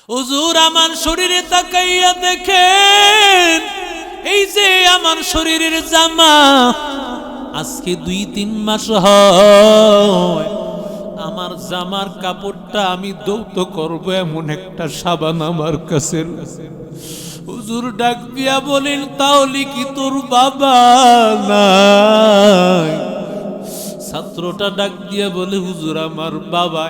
হুজুর আমার শরীরে তাকাইয়া দেখেন, এই যে আমার শরীরের জামা আজকে 2-3 মাস হয়, আমার জামার কাপড়টা আমি দৌত করব এমন একটা সাবান আমার কাছে। হুজুর ডাক দিয়া বলেন, তাহলে কি তোর বাবা নাই? ছাত্রটা ডাক দিয়া বলে, হুজুর আমার বাবা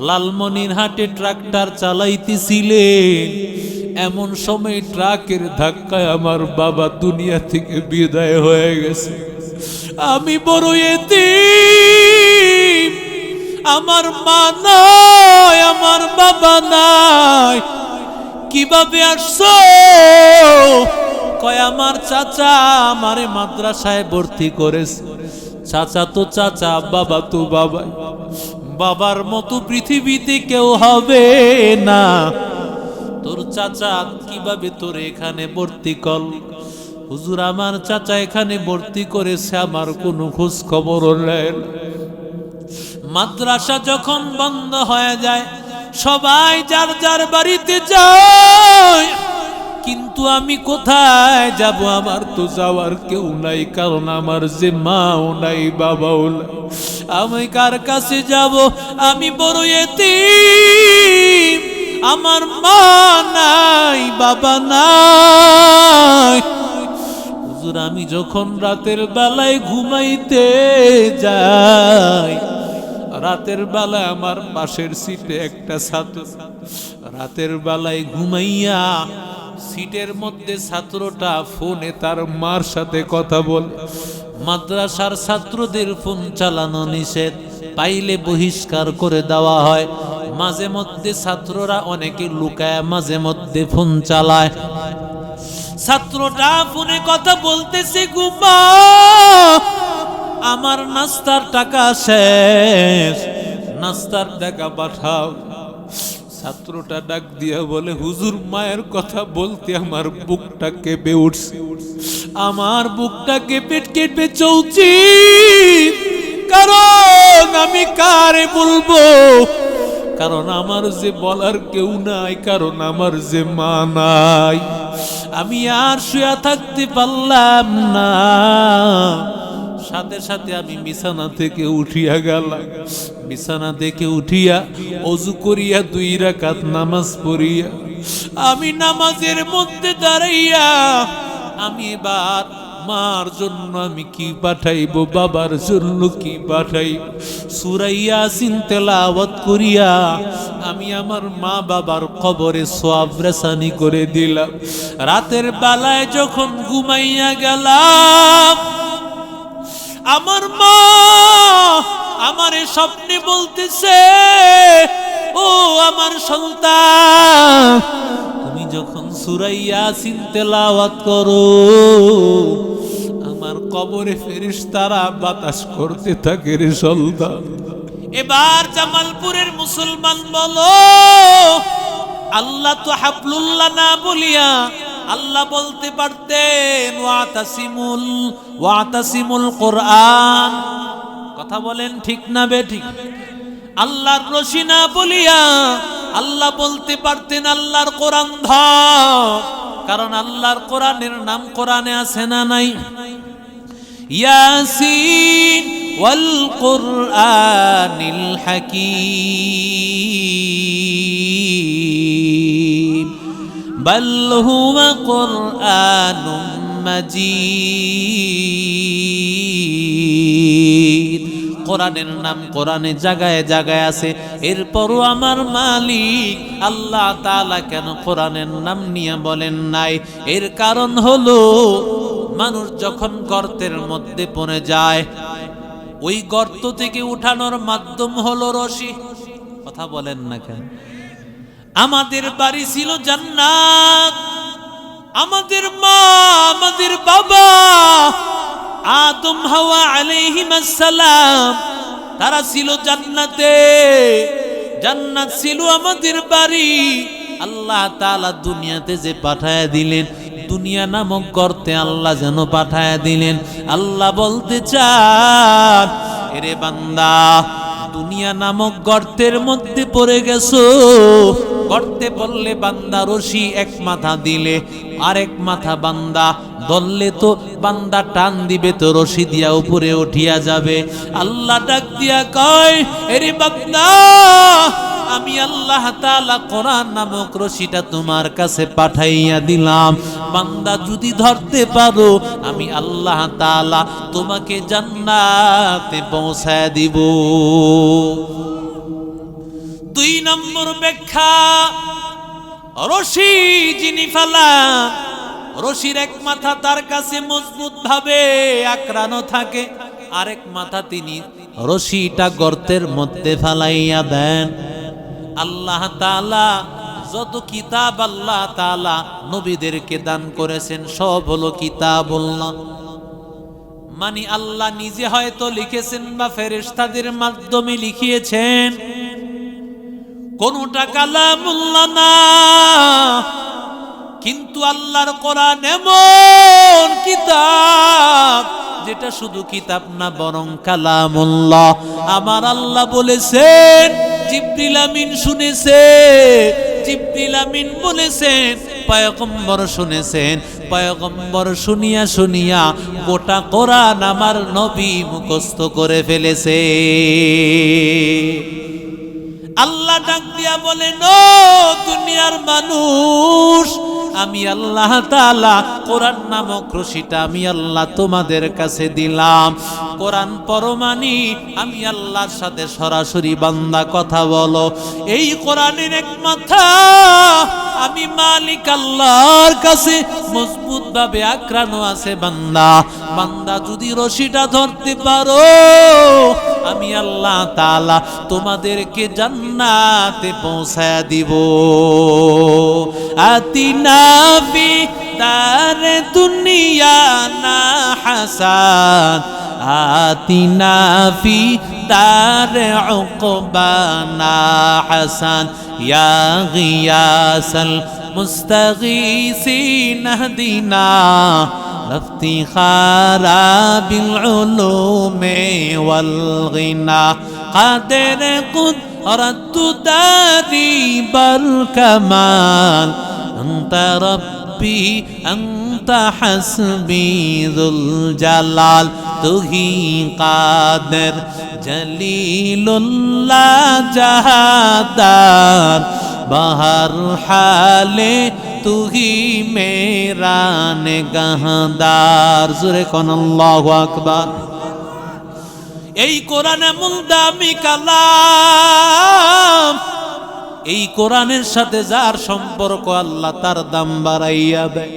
লালমনিরহাটে ট্রাক্টর চালাইতেছিলেন, এমন সময় ট্রাকের ধাক্কায় আমার বাবা দুনিয়া থেকে বিদায় হয়ে গেছে। আমি বড় এতিম, আমার মা নাই, আমার বাবা নাই। কিভাবে আসছো? কয় আমার চাচা আমারে মাদ্রাসায় ভর্তি করেছে। চাচা তো চাচা, বাবা তো বাবা, বাবার মতো পৃথিবীতে কেউ হবে না। তোর চাচা কিভাবে তোর এখানে ভর্তি কর? হুজুর আমার চাচা এখানে ভর্তি করেছে, আমার কোনো খোঁজ খবর নেই। মাদ্রাসা যখন বন্ধ হয়ে যায় সবাই যার যার বাড়িতে যায়, কিন্তু আমি কোথায় যাব? আমার তো যাওয়ার কেউ নাই, কারণ আমার যে মাও নাই, বাবাও নাই। আমি কার কাছে যাব? আমি বড় এতিম, আমার মা নাই, বাবা নাই। হুজুর আমি যখন রাতের বেলায় ঘুমাইতে যাই, রাতের বেলায় আমার পাশের সিটে একটা ছাত্র, রাতের বেলায় ঘুমাইয়া সিটের মধ্যে ছাত্রটা ফোনে তার মার সাথে কথা বলে। মাদ্রাসার ছাত্রদের ফোন চালানো নিষেধ, পাইলে বহিষ্কার করে দেওয়া হয়। মাঝে মধ্যে ছাত্ররা অনেকে লুকায় মাঝে মধ্যে ফোন চালায়। ছাত্রটা ফোনে কথা বলতেছে, গুমা আমার নাস্তার টাকা শেষ, নাস্তার টাকা পাঠাও। ছাত্রটা ডাক দিয়া বলে, হুজুর মায়ের কথা বলতে আমার বুকটা কেঁপে উঠছে, আমার বুকটা কেঁপে কেঁপে চলছি, কারণ আমি কারে বলবো? কারণ আমার যে বলার কেউ নাই, কারণ আমার যে মা নাই। আমি আর শুয়ে থাকতে পারলাম না, সাথে সাথে আমি বিছানা থেকে উঠিয়া গেলাম। বিছানা থেকে উঠিয়া ওযু করিয়া 2 রাকাত নামাজ পড়িয়া আমি নামাজের মধ্যে দাঁড়াইয়া আমি এবার মার জন্য আমি কি পাঠাইব, বাবার জন্য কি পাঠাইব, সূরা ইয়াসিন তেলাওয়াত করিয়া আমি আমার মা বাবার কবরে সওয়াব রেসানি করে দিলাম। রাতের বেলায় যখন ঘুমাইয়া গেলাম, আমার মা আমারে স্বপ্নে বলতেছে, ও আমার সন্তান, তুমি যখন সূরা ইয়াসিন তেলাওয়াত করো আমার কবরে ফেরেশতারা বাতাস করতে থাকে রে সন্তান। এবার জামালপুরের মুসলমান বলো, আল্লাহ তো হাবলুল্লাহ না বলিয়া আল্লাহ বলতে পারতেন ওয়াতাসিমুল কোরআন। কথা বলেন ঠিক না বেঠিক? আল্লাহর রশি না বলিয়া আল্লাহ বলতে পারতেন আল্লাহর কোরআন ধর, কারণ আল্লাহর কোরআনের নাম কোরআনে আছে না নাই? ইয়াসিন ওয়াল কোরআনিল হাকীম বাল হুয়া কোরআনুম মাজিদ। কোরআনের নাম কোরআনে জায়গায় জায়গায় আছে, এরপরও আমার মালিক আল্লাহ তাআলা কেন কোরআনের নাম নিয়ে বলেন নাই? এর কারণ হলো, মানুষ যখন গর্তের মধ্যে পড়ে যায়, ওই গর্ত থেকে উঠানোর মাধ্যম হলো রশি। কথা বলেন না কেন? আমাদের বাড়ি ছিল জান্নাত, আমাদের মা আমাদের বাবা আদম হাওয়া আলাইহিস সালাম তারা ছিল জান্নাতে, জান্নাত ছিল আমাদের বাড়ি। আল্লাহ তাআলা দুনিয়াতে যে পাঠায়া দিলেন, দুনিয়া নামক গর্তে আল্লাহ যেন পাঠায়া দিলেন। আল্লাহ বলতে চান, এরে বান্দা দুনিয়া নামক গর্তের মধ্যে পড়ে গেছো, গর্তে পড়লে বান্দা রশি এক মাথা দিলে আরেক মাথা বান্দা ধরলে তো বান্দা টান দিবে তো রশি দিয়া উপরে উঠিয়া যাবে। আল্লাহ ডাক দিয়া কয়, এরে বান্দা, আমি আল্লাহ তাআলা কোরআন নামক রশিটা তোমার কাছে পাঠাইয়া দিলাম। বান্দা যদি ধরতে পারো, আমি আল্লাহ তাআলা তোমাকে জান্নাতে পৌঁছায় দিব। 2 নম্বর ব্যাখ্যা, রশি যিনি ফেলান, রশির এক মাথা তার কাছে মজবুত ভাবে আঁকড়ানো থাকে, আরেক মাথা তিনি রশিটা গর্তের মধ্যে ফেলাইয়া দেন। আল্লাহ তাআলা যত কিতাব আল্লাহ তাআলা নবীদেরকে দান করেছেন সব হলো কিতাবুল্লাহ। মানে আল্লাহ নিজে হয়তো লিখেছেন বা ফেরেশতাদের মাধ্যমে লিখিয়েছেন, কোনটা কালামুল্লাহ না। কিন্তু আল্লাহর কোরআন এমন কিতাব যেটা শুধু কিতাব না, বরং কালামুল্লাহ। আমার আল্লাহ বলেছেন, জিবরিল আমিন শুনেছে, জিবরিল আমিন বলেছেন, পয়গম্বর শুনেছেন, পয়গম্বর শুনিয়া শুনিয়া গোটা কোরআন আমার নবী মুখস্থ করে ফেলেছে। আল্লাহ ডাক দিয়া বলেন, ও দুনিয়ার মানুষ, আমি আল্লাহ তাআলা কোরআন নামক রশিটা আমি আল্লাহ তোমাদের কাছে দিলাম। কোরআন পরমানি আমি আল্লাহর সাথে সরাসরি বান্দা কথা বলো। এই কোরআনের এক মাথা আমি মালিক আল্লাহর কাছে মজবুত ভাবে আঁকড়ানো আছে বান্দা। বান্দা যদি রশিটা ধরতে পারো, আমি আল্লাহ তাআলা তোমাদেরকে জান্নাতে পৌঁছায়া দিব। আতিনা ফি দারে দুনিয়া না হাসান, আতিনা ফি দারে উকবা না হাসান, ইয়া গিয়াসাল মুস্তাগীসিন হদিনা ইফতিখারা বিল উলুমি ওয়াল গিনা, কাদের কুদরত দারি বাল কামাল, আনতা রব্বি আনতা হাসবি যুল জালাল, তুহি কাদের জলিলুল্লাহ জাহাদার, বাহার হালে তুহি মেরা নেগাহদার। জোরে কোন আল্লাহু আকবার। এই কোরআন এমন দামি কালাম, এই কোরআনের সাথে যার সম্পর্ক আল্লাহ তার দাম বাড়াইয়া দেয়।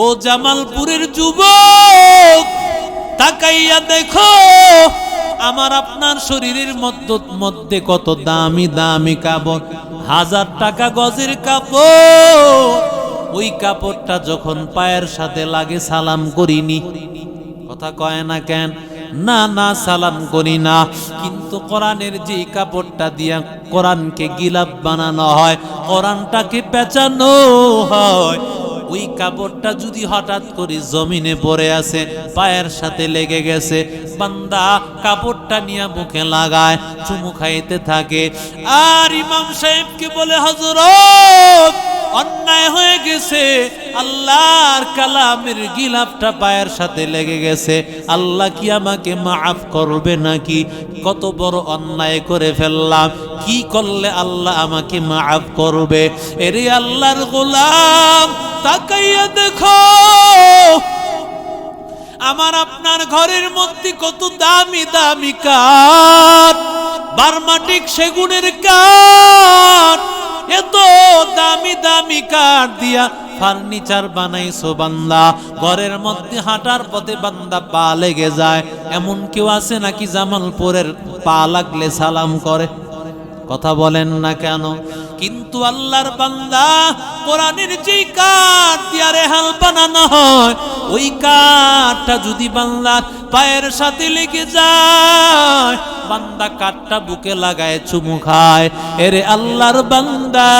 ও জামালপুরের যুবক, তাকাইয়া দেখো আমার আপনার শরীরের মধ্যে কত দামি দামি কাপড়, 1000 টাকা গজের কাপড়। ওই কাপড়টা যখন পায়ের সাথে লাগে সালাম করিনি, কথা কয় না কেন? না না, সালাম করি না। কিন্তু কোরআনের যে কাপড়টা দিয়া কোরআনকে গিলাফ বানানো হয়, কোরআনটাকে পেঁচানো হয়, ওই কাপড়টা যদি হঠাৎ করে জমিনে পড়ে আছে, পায়ের সাথে লেগে গেছে, বান্দা কাপড়টা নিয়ে মুখে লাগায়, চুমু খাইতে থাকে। আর ইমাম সাহেবকে বলে, হযরত অন্যায় হয়ে গেছে, আল্লাহর কালামের গিলাফটা পায়ের সাথে লেগে গেছে, আল্লাহ কি আমাকে মাফ করবে নাকি? কত বড় অন্যায় করে ফেললাম, কি করলে আল্লাহ আমাকে মাফ করবে? এরে আল্লাহর গোলাম, তাকাইয়া দেখো আমার আপনার ঘরের মধ্যে কত দামি দামি কাঠ, বার্মাটিক সেগুনের কাঠ, এত দামি দামি কাঠ দিয়া ফার্নিচার বানাইছো বান্দা। ঘরের মধ্যে হাঁটার পথে বান্দা পা লেগে যায়, এমন কেউ আছে নাকি জামালপুরের পা লাগলে সালাম করে? কথা বলেন না কেন? কিন্তু আল্লাহর বান্দা, কোরআনের যে কাঠ দিয়া রেহাল বানানো হয়, ওই কাঠটা যদি বান্দার পায়ের সাথে লেগে যায়, বান্দা কাঠটা বুকে লাগায় চুমু খায়। এরে আল্লাহর বান্দা,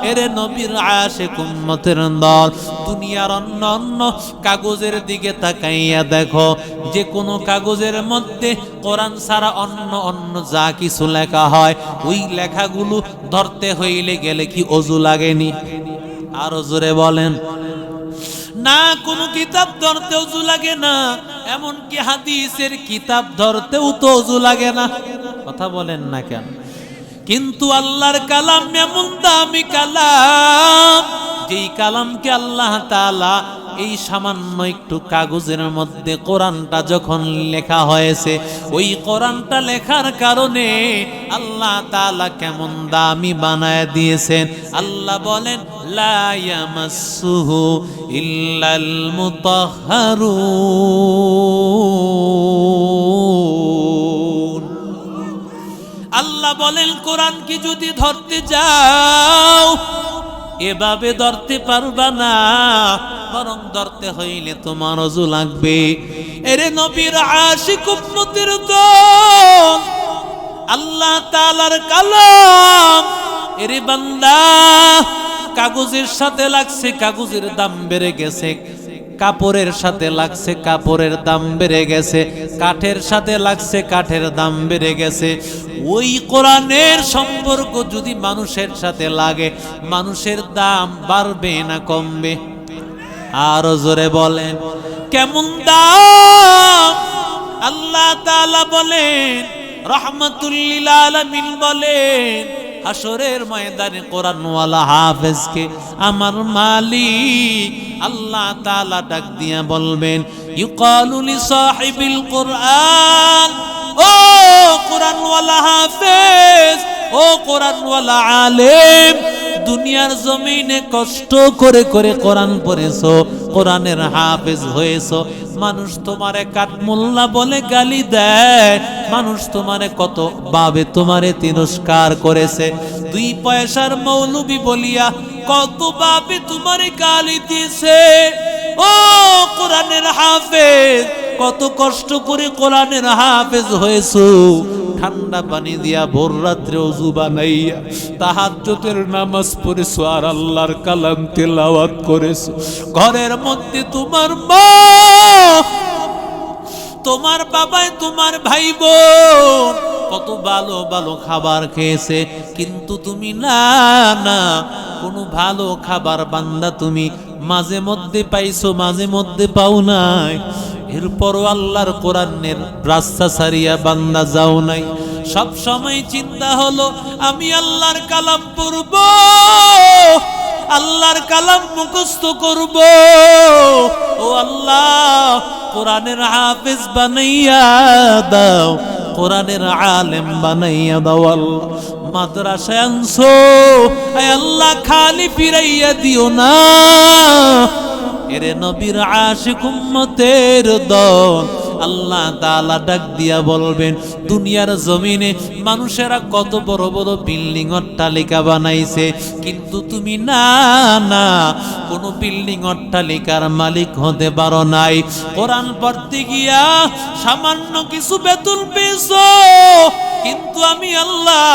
এরে নবীর আশিক উম্মতের দল, দুনিয়ার অন্য অন্য কাগজের দিকে তাকাইয়া দেখো, যে কোনো কাগজের মধ্যে কোরআন ছাড়া অন্য অন্য যা কিছু লেখা হয়, ওই লেখাগুলো ধরতে হইলে গেলে কি অজু লাগেনি? আরো জোরে বলেন না। কোনো কিতাব ধরতে অজু লাগে না, এমনকি হাদিসের কিতাব ধরতেও তো অজু লাগে না। কথা বলেন না কেন? কিন্তু আল্লাহর কালাম এমন দামি কালাম, যেই কালামকে আল্লাহ তাআলা এই সামান্য একটু কাগজের মধ্যে কোরআনটা যখন লেখা হয়েছে, ওই কোরআনটা লেখার কারণে আল্লাহ তাআলা কেমন দামি বানায় দিয়েছেন। আল্লাহ বলেন লা ইয়ামাসসুহু ইল্লাল মুতাহহারুন। আল্লাহ বলেন কোরআন কি যদি ধরতে যাও এভাবে ধরতে পারবা না, বরং ধরতে হইলে তোমার ওযু লাগবে। এরে নবীর আশিক উম্মতের দল, আল্লাহ তাআলার কালাম, এরে বান্দা কাগজের সাথে লাগছে, কাগজের দাম বেড়ে গেছে। কাপড়ের সাথে লাগছে, কাপড়ের দাম বেড়ে গেছে। কাঠের সাথে লাগছে, কাঠের দাম বেড়ে গেছে। ওই কোরআনের সম্পর্ক যদি মানুষের সাথে লাগে, মানুষের দাম বাড়বে না কমবে? আরো জোরে বলেন কেমন দাম? আল্লাহ তাআলা বলেন, রাহমাতুল লিল আলামিন বলেন, হাসরের ময়দানে কোরআনওয়ালা হাফেজকে আমার মালিক আল্লাহ তাআলা ডাক দিয়া বলবেন, ইউকালু লি সাহিবিল কোরআন, ও কোরআনওয়ালা হাফেজ, ও কোরআনওয়ালা আলেম, দুনিয়ার জমিনে কষ্ট করে করে কোরআন পড়েছো, কোরআনের হাফেজ হয়েছো, মানুষ তোমারে কাঠমোল্লা বলে গালি দেয়, মানুষ তোমারে কত ভাবে তোমারে তিরস্কার করেছে, 2 পয়সার মৌলবি বলিয়া কত ভাবে তোমারে গালি দিয়েছে। ও কোরআনের হাফেজ, কত কষ্ট করে কোরআনের হাফেজ হয়েছো, ঠান্ডা পানি দিয়া ভোর রাত্রে ওযু বানাইয়া তাহাজ্জুদের নামাজ পড়েছো, আর আল্লাহর কালাম তেলাওয়াত করেছো। ঘরের মধ্যে তোমার মা, তোমার বাবাই, তোমার ভাই বোন কত ভালো ভালো খাবার খেয়েছে, কিন্তু তুমি না না কোনো ভালো খাবার বান্দা তুমি মাঝে মধ্যে পাইছো, মাঝে মধ্যে পাও নাই। এরপরও আল্লাহর কোরআনের রাস্তা ছাড়িয়া বান্দা যাও নাই। সব সময় চিন্তা হলো আমি আল্লাহর কালাম পড়ব, আল্লাহর কালাম মুখস্থ করব। ও আল্লাহ, কোরআনের হাফেজ বানাইয়া দাও, কোরআনের আলেম বানাইয়া দাও। আল্লাহ মাদ্রাসায় আনছো, আয় আল্লাহ খালি ফিরাইয়া দিও না। এরে নবীর আশিক উম্মতের দল, আল্লাহ তাআলা ডাক দিয়া বলবেন, দুনিয়ার জমিনে মানুষেরা কত বড় বড় বিল্ডিং অট্টালিকা বানাইছে, কিন্তু তুমি না না কোনো বিল্ডিং অট্টালিকার মালিক হতে পারো নাই। কোরআন পড়তে গিয়া সামান্য কিছু বেতন পেয়েছো, কিন্তু আমি আল্লাহ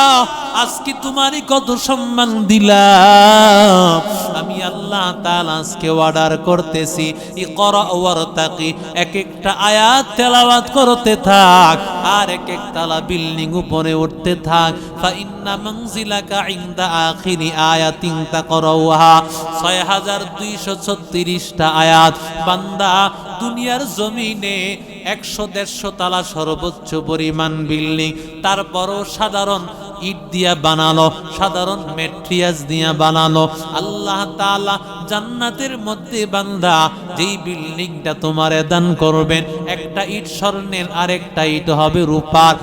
আজকে তোমারই কত সম্মান দিলাম। আমি আল্লাহ তাআলা আজকে অর্ডার করতেছি, ইকরা ওয়ারতাকি, এক একটা আয়াত তেলাওয়াত করতে থাক, আর এক এক তালা বিল্ডিং উপরে উঠতে থাক। ফা ইন্না মানজিলাকা ইনদা আখিরি আয়াতিন তাকরাউহা, 6236টা আয়াত। বান্দা দুনিয়ার জমিনে 100-150 তালা সর্বোচ্চ পরিমাণ বিল্ডিং, তারপরও সাধারণ ইট দিয়া বানালো, সাধারণ ম্যাট্রিয়াস দিয়া বানালো। আল্লাহ তাআলা জান্নাতের মধ্যে বান্দা যেই বিল্ডিংটা তোমারে দান করবেন, একটা ইট স্বর্ণের, আরেকটা ইট হবে রূপার,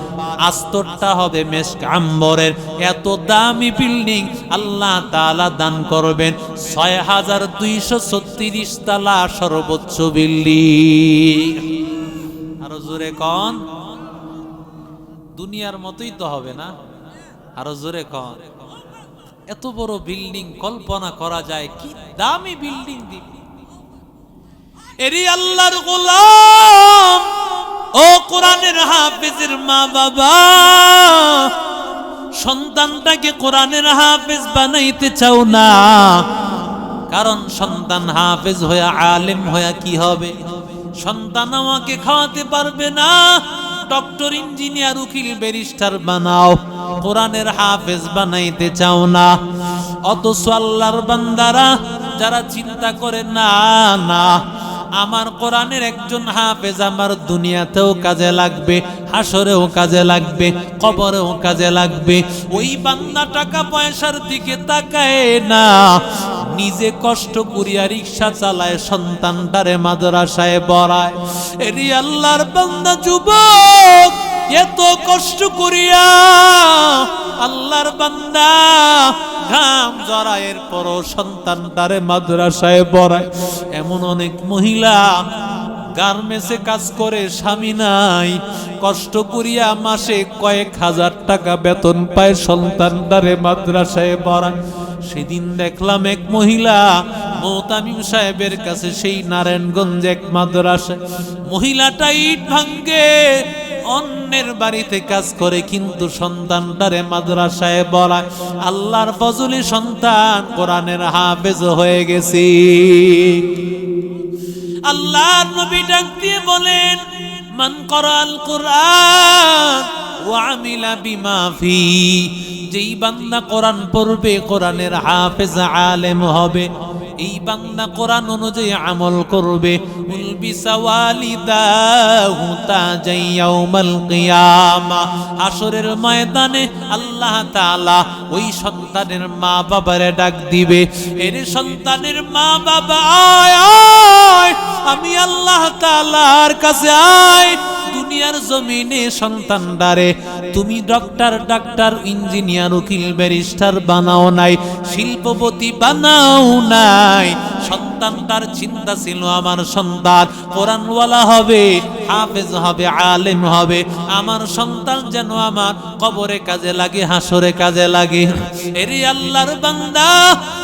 আস্তরটা হবে মেশক আম্বরের। এত দামি বিল্ডিং আল্লাহ তাআলা দান করবেন, 6236 তালা সর্বোচ্চ বিল্ডিং। আরো জোরে কোন? দুনিয়ার মতোই তো হবে না? আরো জোরে কোন? এত বড় বিল্ডিং কল্পনা করা যায়? কি দামি বিল্ডিং দিবি। এরি আল্লাহর গোলাম, ও কোরআনের হাফেজের মা বাবা, সন্তানটাকে কোরআনের হাফেজ বানাইতে চাও না, কারণ সন্তান হাফেজ হয়ে আলেম হয়ে কি হবে? সন্তান আমাকে খাওয়াতে পারবে না, ডক্টর ইঞ্জিনিয়ার উকিল ব্যারিস্টার বানাও, কোরআনের হাফেজ বানাইতে চাও না। অথচ আল্লাহর বান্দারা যারা চিন্তা করে না না আমার কোরআনের একজন হাফেজ আমার দুনিয়াতেও কাজে লাগবে, হাসরেও কাজে লাগবে, কবরেও কাজে লাগবে, ওই বান্দা টাকা পয়সার দিকে তাকায় না, নিজে কষ্ট করিয়া রিক্সা চালায়, সন্তানটারে মাদ্রাসায় পড়ায়। এরি আল্লাহর বান্দা যুবক, এত কষ্ট করিয়া আল্লাহর বান্দা ঘাম জড়ায়ের পরও সন্তানটারে মাদ্রাসায় পড়ায়। এমন অনেক মহিলা গার্মেন্টসে কাজ করে, স্বামী নাই, কষ্ট করিয়া মাসে কয়েক হাজার টাকা বেতন পায়, সন্তানটারে মাদ্রাসায় পড়ায়। সেদিন দেখলাম এক মহিলা মোতামিম সাহেবের কাছে, সেই নারায়ণগঞ্জ এক মাদ্রাসায়, মহিলাটা ইট ভাঙ্গে, অন্যের বাড়িতে কাজ করে, কিন্তু সন্তানটারে মাদ্রাসায় পড়ায়। আল্লাহর ফজলে সন্তান কোরআনের হাফেজ হয়ে গেছে। আল্লাহর নবী ডাক দিয়ে বলেন, মান করাল কোরআন ওয়া আমিলা বিমা ফি, যেই বান্দা কোরআন পড়বে, কোরআনের হাফেজ আলেম হবে, এই বান্দা কোরআন অনুযায়ী আমল করবে, উলবিসা ওয়ালিদাহু তাজাই ইয়াউমাল কিয়ামা, হাসরের ময়দানে আল্লাহ তাআলা ওই সন্তানের মা বাবারে ডাক দিবে, এর সন্তানের মা বাবা আয় আয়, আমি আল্লাহ তাআলার কাছে আয়। দুনিয়ার জমিনে সন্তানদারে তুমি ডাক্তার ইঞ্জিনিয়ার উকিল ব্যারিস্টার বানাও নাই, শিল্পপতি বানাও নাই, সন্তানটার চিন্তা ছিল আমার সন্তান কোরআনওয়ালা হবে, হাফেজ হবে, আলেম হবে, আমার সন্তান যেন আমার কবরে কাজে লাগে, হাসরে কাজে লাগে। এরে আল্লাহর বান্দা,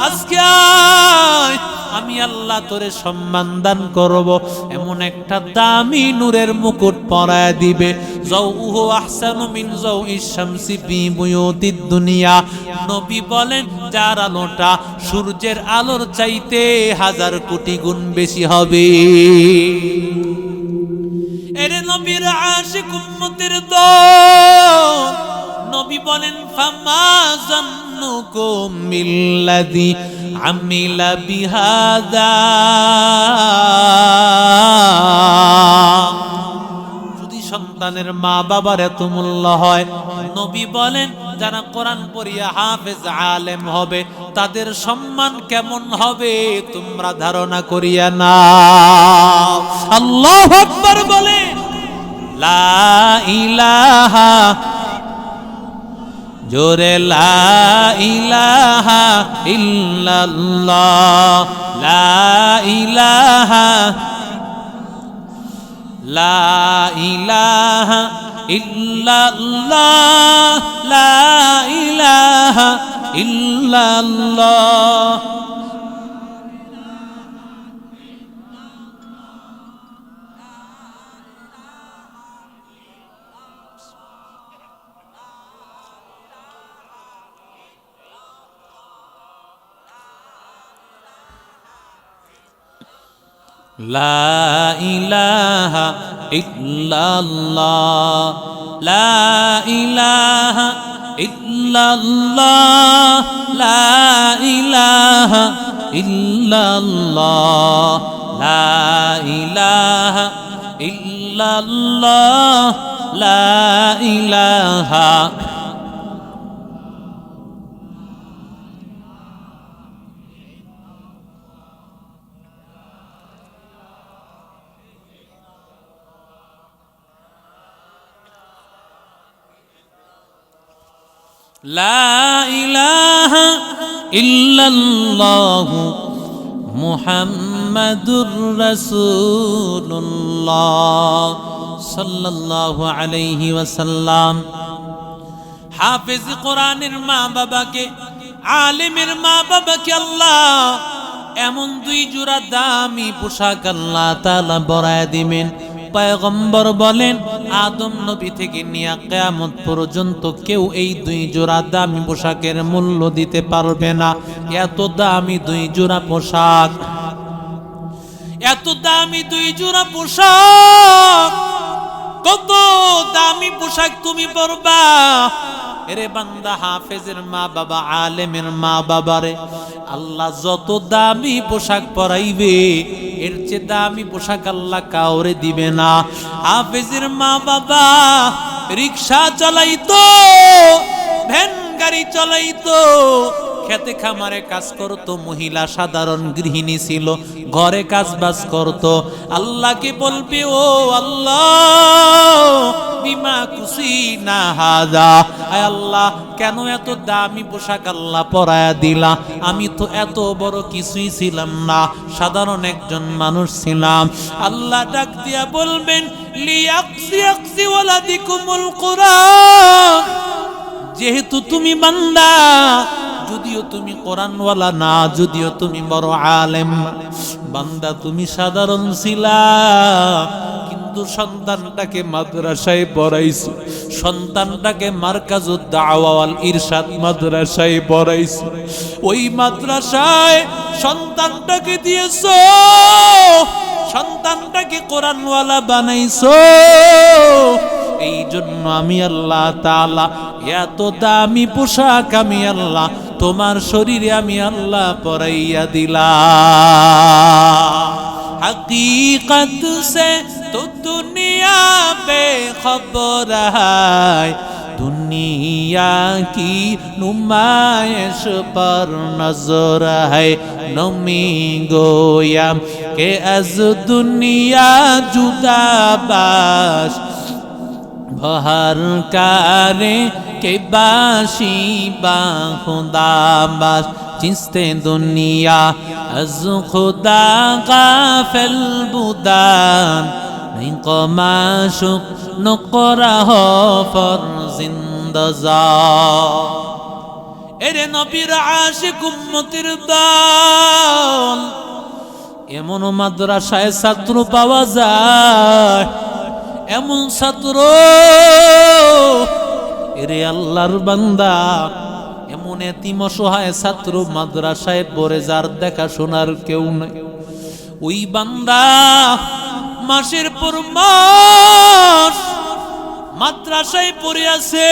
আজকে আয়, আমি আল্লাহ তোরে সম্মান দান করব, এমন একটা দামি নূরের মুকুট পরায় দিবে, যাওহু আহসানু মিন যাওইশ শামসি ফি বুয়ুতিদ দুনিয়া। নবী বলেন, যার আলোটা সূর্যের আলোর চাইতে 1000 কোটি গুণ বেশি হবে। এরে নবীর আশিক উম্মতের দল, নবী বলেন, ফামা জান্নুকুম বিল্লাযী আমিলা বিহাদা, যদি সন্তানের মা বাবার এত মূল্য হয়, নবী বলেন যারা কোরআন পড়িয়া হাফেজ আলেম হবে তাদের সম্মান কেমন হবে তোমরা ধারণা করিয়া না। আল্লাহু আকবার বলে, লা ইলাহা, জোরে লা ইলাহা ইল্লাল্লাহ, লা ইলাহা, লা ইলাহা ইল্লাল্লাহ, লা ইলাহা ইল্লাল্লাহ। লা ইলাহা ইল্লাল্লাহ, লা ইলাহা ইল্লাল্লাহ, লা ইলাহা ইল্লাল্লাহ, লা ইলাহা ইল্লাল্লাহ, লা ইলাহা। লা ইলাহা ইল্লাল্লাহু মুহাম্মাদুর রাসূলুল্লাহ সাল্লাল্লাহু আলাইহি ওয়াসাল্লাম। হাফেজ কোরআনের মা বাবাকে, আলেমের মা বাবাকে আল্লাহ এমন 2 জোড়া দামি পোশাক আল্লাহ তাআলা বরায় দিবেন, পয়গম্বর বলেন আদম নবী থেকে নিয়ে কিয়ামত পর্যন্ত কেউ এই 2 জোড়া দামি পোশাকের মূল্য দিতে পারবে না। এত দামি 2 জোড়া পোশাক, এত দামি 2 জোড়া পোশাক, কত দামি পোশাক তুমি পরবা। এরে বান্দা, হাফেজের মা বাবা, আলেমের মা বাবারে আল্লাহ যত দামি পোশাক পরাইবে এর চেয়ে দামি পোশাক আল্লাহ কাউরে দিবে না। হাফেজের মা বাবা রিক্সা চালাইতো, ভ্যান গাড়ি চালাইতো, খেতে খামারে কাজ করতো, মহিলা সাধারণ গৃহিণী ছিল, ঘরে কাজ বাজ করতো। আল্লাহকে বলবে, ও আল্লাহ বিমা খুশি না হাদা, আয় আল্লাহ কেন এত দামি পোশাক আল্লাহ পরায়া দিলা? আমি তো এত বড় কিছুই ছিলাম না, সাধারণ একজন মানুষ ছিলাম। আল্লাহ ডাক দিয়া বলবেন, লিয়াকসি ওয়ালাদিকুমুল কুরআন, যেহেতু তুমি বান্দা, যদিও তুমি কোরআনওয়ালা না, যদিও তুমি বড় আলেম বান্দা, তুমি সাধারণ ছিলা, কিন্তু সন্তানটাকে মাদ্রাসায় পড়াইছো, সন্তানটাকে মারকাজুদ দাওয়া ওয়াল ইরশাদ মাদ্রাসায় পড়াইছো, ওই মাদ্রাসায় সন্তানটাকে দিয়েছো, সন্তানটাকে কোরআনওয়ালা বানাইছো। এই জন্য আমি আল্লাহ তাআলা এত দামি পোশাক আমি আল্লাহ তোমার শরীরে আমি আল্লাহ পরাইয়া দিলাম। हकीकत से तो दुनिया बेखबर है, दुनिया की नुमाइश पर नजर है, नमी गोया के अज दुनिया जुदा बाश बहर कारे के बाशी बा खुदा बाश, जिसते दुनिया अज खुदा गाफिल बुदान, नहीं कमाशुक नकरा हो फर जिंदजा। एरे नबीर आशिक उम्मतिर दल, एमन माद्रासाय छात्र पावा যায়, এমন ছাত্র এরে আল্লাহর বান্দা, এমন এতিম অসহায় ছাত্র মাদ্রাসায় পড়ে যার দেখাশোনার কেউ নাই। ওই বান্দা মাসের পর মাস মাদ্রাসায় পড়ে আছে,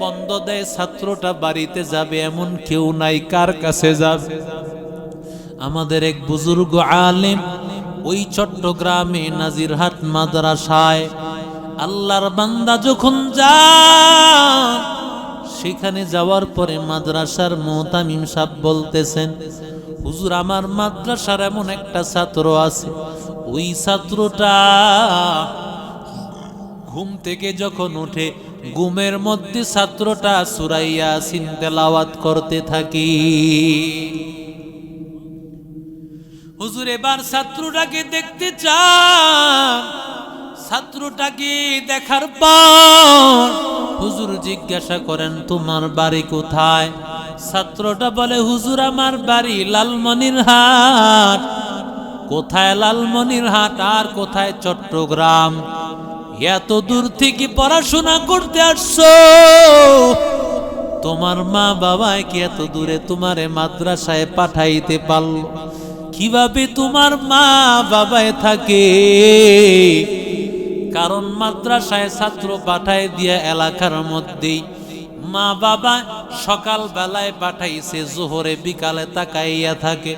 বন্ধ দেয়, ছাত্রটা বাড়িতে যাবে এমন কেউ নাই, কার কাছে যাবে? আমাদের এক বুজুর্গ আলেম ওই চট্টগ্রামে নাজিরহাট মাদ্রাসায় আল্লাহর বান্দা যখন যায়, সেখানে যাওয়ার পরে মাদ্রাসার মুতামিম সাহেব বলতেছেন, হুজুর আমার মাদ্রাসার এমন একটা ছাত্র আছে, ওই ছাত্রটা ঘুম থেকে যখন উঠে ঘুমের মধ্যে ছাত্রটা সূরা ইয়াসিন তেলাওয়াত করতে থাকে। হুজুর এবার ছাত্রটাকে দেখতে চান, ছাত্রটাকে দেখার পর হুজুর জিজ্ঞাসা করেন, তোমার বাড়ি কোথায়? ছাত্রটা বলে, হুজুর আমার বাড়ি লালমনিরহাট। কোথায় লালমনিরহাট আর কোথায় চট্টগ্রাম? এত দূর থেকে পড়াশোনা করতে আসছো, তোমার মা বাবাই কি এত দূরে তোমারে মাদ্রাসায় পাঠাইতে পারলো? কিভাবে তোমার মা বাবায় থাকে? কারণ মাদ্রাসায় ছাত্র পাঠায় দিয়া এলাকার মধ্যেই মা বাবা সকাল বেলায় পাঠাইছে, জোহরে বিকালে তাকাইয়া থাকে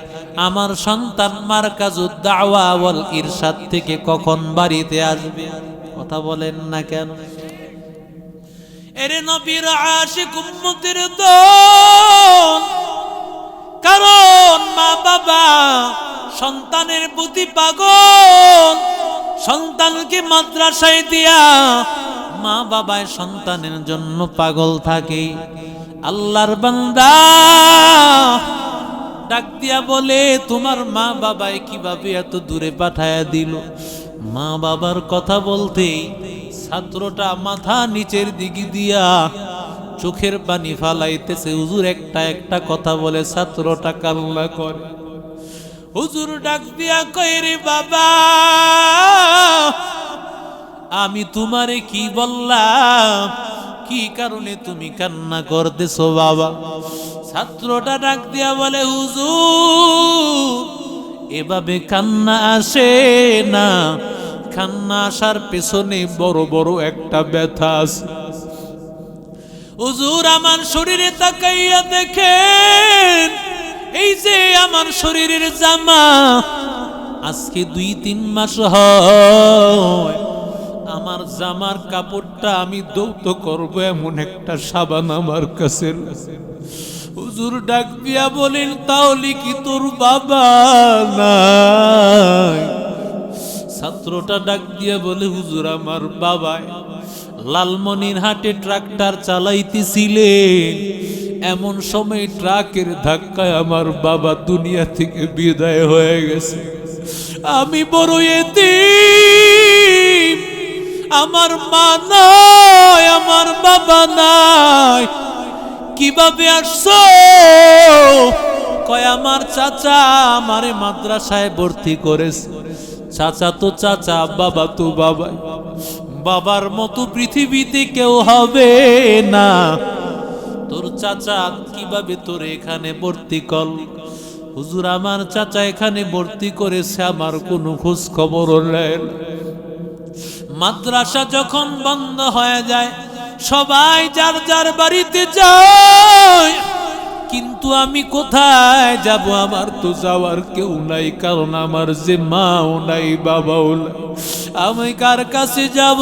আমার সন্তান মারকাজুদ দাওয়া ওয়াল ইরশাদ থেকে কখন বাড়িতে আসবে। কথা বলেন না কেন? এরে নবীর আশিক উম্মতের দল, কারণ মা বাবা সন্তানের প্রতি পাগল, সন্তানকে মাদ্রাসায় দিয়া মা বাবায় সন্তানের জন্য পাগল থাকে। আল্লাহর বান্দা ডাক দিয়া বলে, তোমার মা বাবায় কিভাবে এত দূরে পাঠায়া দিল? মা বাবার কথা বলতেই ছাত্রটা মাথা নিচের দিকে দিয়া চোখের পানি ফালাইতেছে। হুজুর একটা একটা কথা বলে ছাত্রটা কান্না করে। হুজুর ডাক দিয়া কয়, রে বাবা, আমি তোমারে কি বললাম? কি কারণে তুমি কান্না করতেছো বাবা? ছাত্রটা ডাক দিয়া বলে, হুজুর, এভাবে কান্না আসে না, কান্না আসার পেছনে বড় বড় একটা ব্যথা আছে। হুজুর, আমার শরীরে তাকাইয়া দেখেন, এই যে আমার শরীরের জামা, আজকে 2-3 মাস হয় আমার জামার কাপড়টা আমি ধৌত করব এমন একটা সাবান আমার কাছে। হুজুর ডাক দিয়া বলেন, তাহলে কি তোর বাবা নাই? ছাত্রটা ডাক দিয়া বলে, হুজুর, আমার বাবা লালমনিরহাটে ট্রাক্টর চালাইতেছিলেন, এমন সময় ট্রাকের ধাক্কায় আমার বাবা দুনিয়া থেকে বিদায় হয়ে গেছে। আমি বড় এতিম, আমার মা নাই, আমার বাবা নাই। কিভাবে আসছো? কয়, আমার চাচা আমারে মাদ্রাসায় ভর্তি করেছে। চাচা তো চাচা, বাবা তো বাবা, বাবার মতো পৃথিবীতে কেউ হবে না। তোর চাচা কিভাবে তোর এখানে ভর্তি কর? হুজুর, আমার চাচা এখানে ভর্তি করেছে, আমার কোনো খোঁজ খবর নেই। মাদ্রাসা যখন বন্ধ হয়ে যায়, সবাই যার যার বাড়িতে যায়, কিন্তু আমি কোথায় যাব? আমার তো যাওয়ার কেউ নাই, কারণ আমার যে মাও নাই, বাবাও নাই। আমি কার কাছে যাব?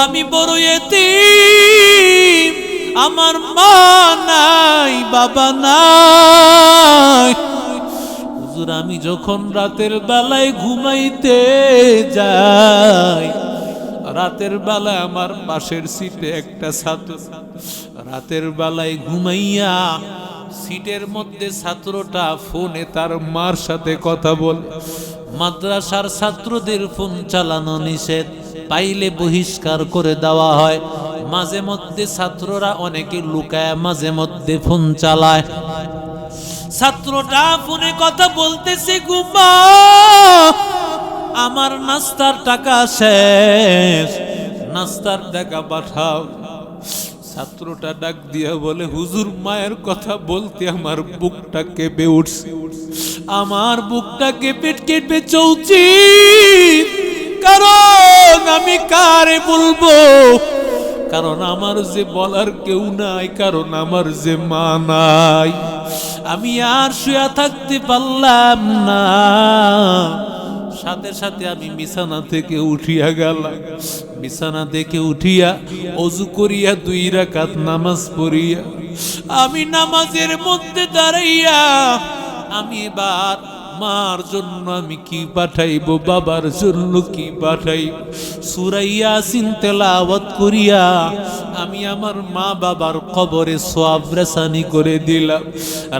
আমি বড় এতিম, আমার মা নাই, বাবা নাই। হুজুর, আমি যখন রাতের বেলায় ঘুমাইতে যাই, রাতের বেলায় আমার পাশের সিটে একটা ছাত্র, রাতের বেলায় ঘুমাইয়া সিটের মধ্যে ছাত্রটা ফোনে তার মার সাথে কথা বলে। মাদ্রাসার ছাত্রদের ফোন চালানো নিষেধ, পাইলে বহিষ্কার করে দেওয়া হয়। মাঝে মধ্যে ছাত্ররা অনেকে লুকায় মাঝে মধ্যে ফোন চালায়। ছাত্রটা ফোনে কথা বলতেছে, গুমা, আমার নাস্তার টাকা শেষ, নাস্তার টাকা পাঠাও। ছাত্রটা ডাক দিয়া বলে, হুজুর, মায়ের কথা বলতে আমার বুকটা কেঁপে উঠছে, আমার বুকটা কেঁপে কেঁপে চলছি, কারণ আমি কারে বলবো? কারণ আমার যে বলার কেউ নাই, কারণ আমার যে মা নাই। আমি আর শুয়ে থাকতে পারলাম না, সাথে সাথে আমি বিছানা থেকে উঠিয়া গেলাম। বিছানা থেকে উঠিয়া ওযু করিয়া 2 রাকাত নামাজ পড়িয়া আমি নামাজের মধ্যে দাঁড়াইয়া আমি এবার মার জন্য আমি কি পাঠাইব, বাবার জন্য কি পাঠাইব, সূরা ইয়াসিন তেলাওয়াত করিয়া আমি আমার মা বাবার কবরে সওয়াব রেসানি করে দিলাম।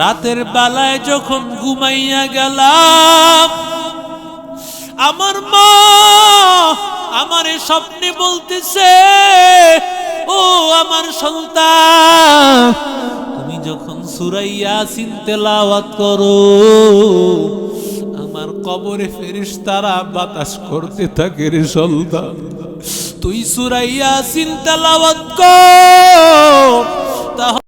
রাতের বেলায় যখন ঘুমাইয়া গেলাম, আমার মা আমারে স্বপ্নে বলতেছে, ও আমার সন্তান, তুমি যখন সূরা ইয়াসিন তেলাওয়াত করো, আমার কবরে ফেরেশতারা বাতাস করতে থাকে, রে সন্তান, তুই সূরা ইয়াসিন তেলাওয়াত কর।